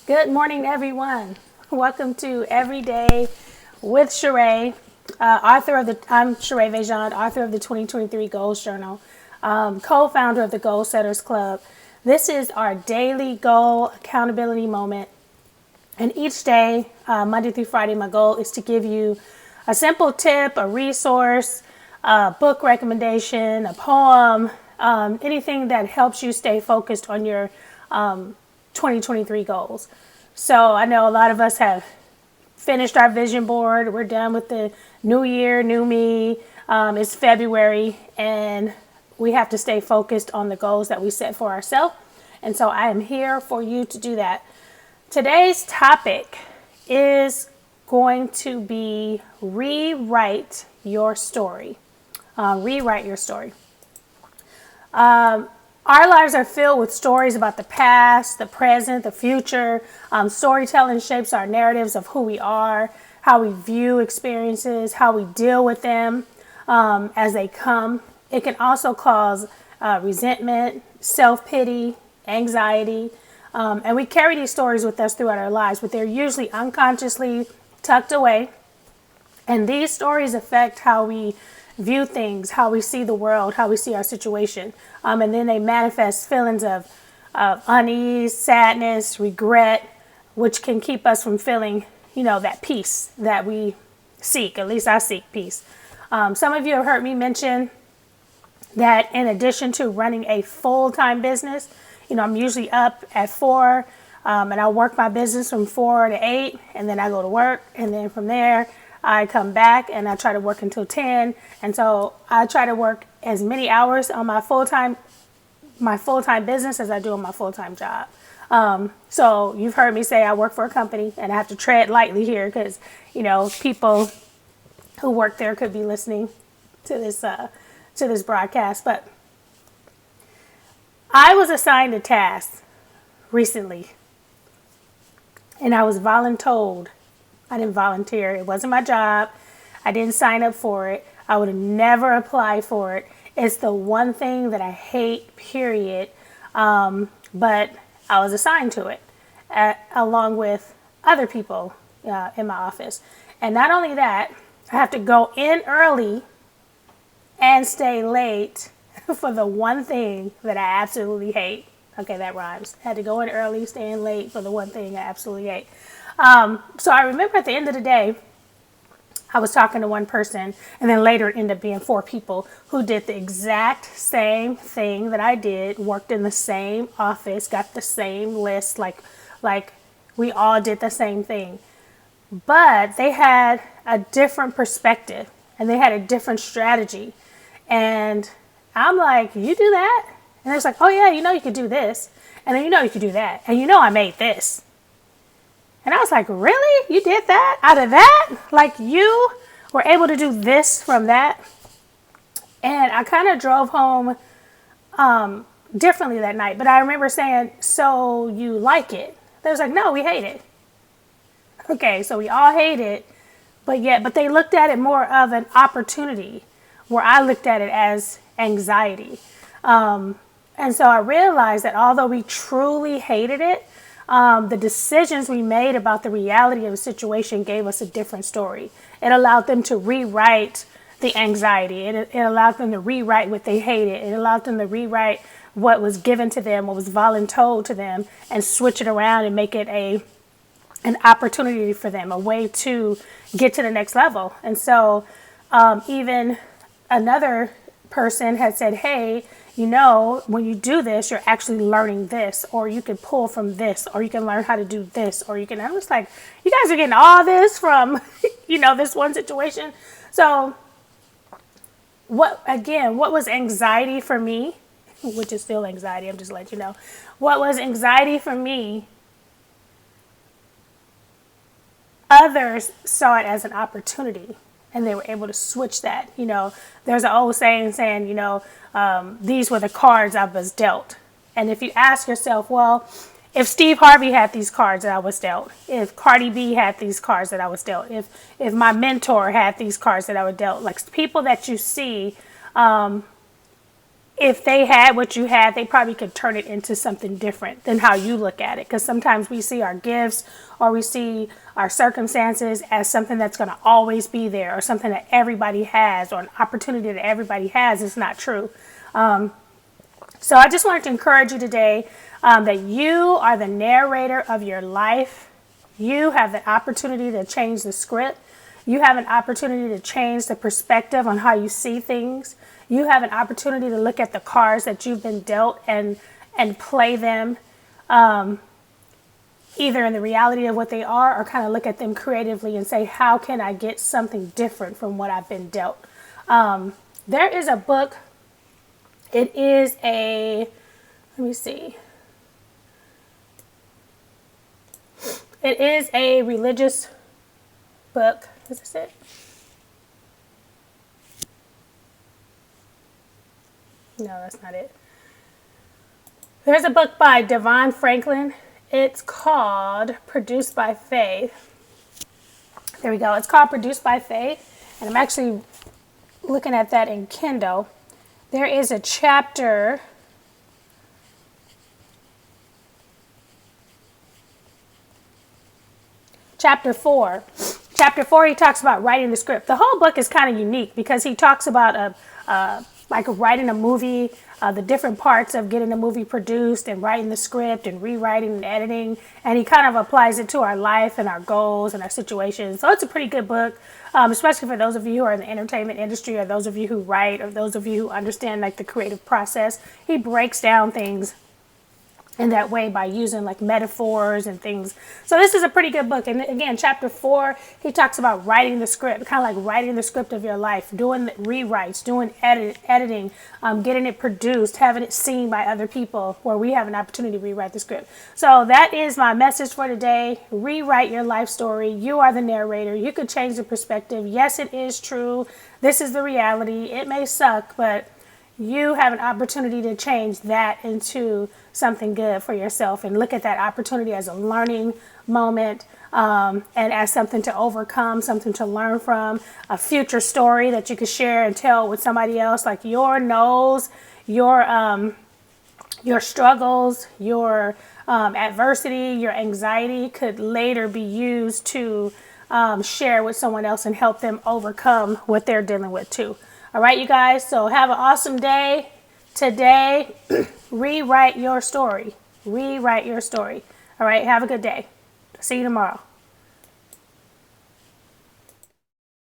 Good morning, everyone. Welcome to Every Day with Sheréa, I'm Sheréa VéJauan, author of the 2023 Goals Journal, co-founder of the Goal Setters Club. This is our daily goal accountability moment. And each day, Monday through Friday, my goal is to give you a simple tip, a resource, a book recommendation, a poem, anything that helps you stay focused on your 2023 goals. So I know a lot of us have finished our vision board. We're done with the new year, new me. It's February and we have to stay focused on the goals that we set for ourselves. And so I am here for you to do that. Today's topic is going to be rewrite your story. Rewrite your story. Our lives are filled with stories about the past, the present, the future. Storytelling shapes our narratives of who we are, how we view experiences, how we deal with them as they come. It can also cause resentment, self-pity, anxiety. And we carry these stories with us throughout our lives, but they're usually unconsciously tucked away. And these stories affect how we view things, how we see the world, how we see our situation. And then they manifest feelings of unease, sadness, regret, which can keep us from feeling, that peace that we seek. At least I seek peace. Some of you have heard me mention that in addition to running a full-time business, I'm usually up at 4 and I work my business from 4 to 8 and then I go to work, and then from there I come back and I try to work until 10. And so I try to work as many hours on my full-time business as I do on my full-time job. So you've heard me say I work for a company, and I have to tread lightly here because, people who work there could be listening to this broadcast. But I was assigned a task recently, and I was voluntold. I didn't volunteer. It wasn't my job. I didn't sign up for it. I would have never applied for it. It's the one thing that I hate, period. But I was assigned to it along with other people in my office. And not only that, I have to go in early and stay late for the one thing that I absolutely hate. Okay, that rhymes. I had to go in early, stay in late for the one thing I absolutely hate. So I remember at the end of the day, I was talking to one person, and then later it ended up being 4 people who did the exact same thing that I did, worked in the same office, got the same list, like we all did the same thing. But they had a different perspective, and they had a different strategy. And I'm like, you do that? And it's like, oh yeah, you could do this. And then you could do that. And I made this. And I was like, really? You did that? Out of that? Like, you were able to do this from that? And I kind of drove home differently that night. But I remember saying, so you like it? They was like, no, we hate it. Okay, so we all hate it. But they looked at it more of an opportunity, where I looked at it as anxiety. And so I realized that although we truly hated it, the decisions we made about the reality of the situation gave us a different story. It allowed them to rewrite the anxiety. It allowed them to rewrite what they hated. It allowed them to rewrite what was given to them, what was voluntold to them, and switch it around and make it an opportunity for them, a way to get to the next level. And so even another person had said, hey, when you do this, you're actually learning this, or you can pull from this, or you can learn how to do this, or you can, I was like, you guys are getting all this from, this one situation. So what was anxiety for me, which is still anxiety, I'm just letting you know, what was anxiety for me, others saw it as an opportunity. And they were able to switch that. There's an old saying, these were the cards I was dealt. And if you ask yourself, well, if Steve Harvey had these cards that I was dealt, if Cardi B had these cards that I was dealt, if my mentor had these cards that I was dealt, like people that you see if they had what you had, they probably could turn it into something different than how you look at it. Because sometimes we see our gifts or we see our circumstances as something that's going to always be there, or something that everybody has, or an opportunity that everybody has. It's not true. So I just wanted to encourage you today that you are the narrator of your life. You have the opportunity to change the script. You have an opportunity to change the perspective on how you see things. You have an opportunity to look at the cards that you've been dealt and play them either in the reality of what they are, or kind of look at them creatively and say, how can I get something different from what I've been dealt? There is a book. It is a, let me see. It is a religious book. Is this it? No, that's not it. There's a book by Devon Franklin. It's called Produced by Faith. There we go. It's called Produced by Faith. And I'm actually looking at that in Kindle. There is a chapter. Chapter 4. Chapter 4, he talks about writing the script. The whole book is kind of unique because he talks about like writing a movie, the different parts of getting a movie produced and writing the script and rewriting and editing. And he kind of applies it to our life and our goals and our situations. So it's a pretty good book, especially for those of you who are in the entertainment industry, or those of you who write, or those of you who understand like the creative process. He breaks down things in that way by using like metaphors and things. So this is a pretty good book. And again, chapter 4, he talks about writing the script, kind of like writing the script of your life, doing the rewrites, doing editing, getting it produced, having it seen by other people, where we have an opportunity to rewrite the script. So that is my message for today. Rewrite your life story. You are the narrator. You could change the perspective. Yes, it is true. This is the reality. It may suck, but you have an opportunity to change that into something good for yourself, and look at that opportunity as a learning moment, and as something to overcome, something to learn from, a future story that you could share and tell with somebody else. Like your no's, your struggles, your adversity, your anxiety could later be used to share with someone else and help them overcome what they're dealing with too. All right, you guys, so have an awesome day today. Rewrite your story. Rewrite your story. All right, have a good day. See you tomorrow.